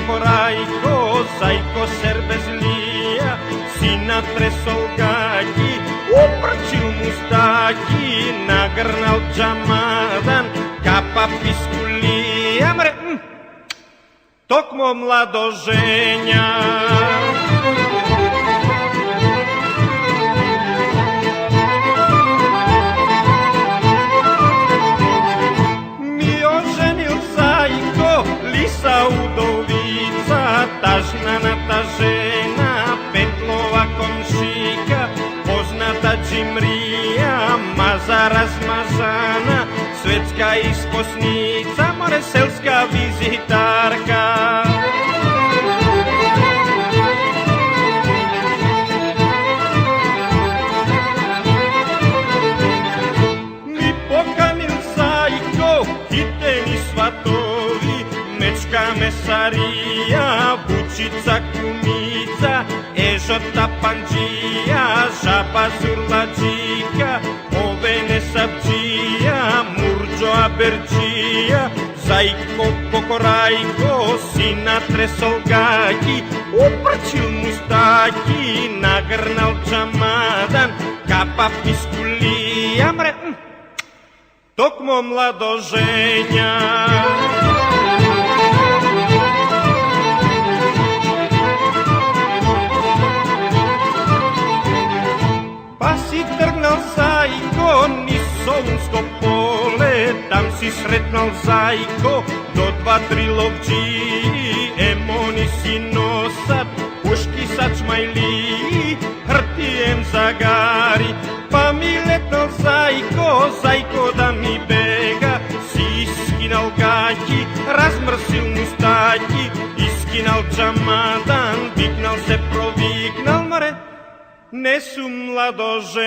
покорајко, зајко сербезлија, си натресол гаќи, опрчил мустаки, нагрнал джамадан, капа пискулија, мре, токмо младожења. Лиса удовица, тажна жена, петлова комшика, позната джимрија, маза размазана, светска испосница, море селска визитарка. Ми поканил зајко, хитени сватови, мечка месарија, бучица кумица, ежота панџија, жаба зурладжика, овене сабџија, мурџо аберџија, зајко покорајко, си натресол гаќи, опрчил мустаки, нагрнал джамадан, капа пискулија, мре, токмо младожења. Па си тргнал зајко низ Солунско поле, там си сретнал зајко до 2-3 ловџии, емони си носат, пушки са чмајли, хртием загари, па ми летнал зајко, зајко да ми бега, си искинал гаќи, размрсил мустаки, искинал джамадан, викнал се провикнал, маре, не сум младожења.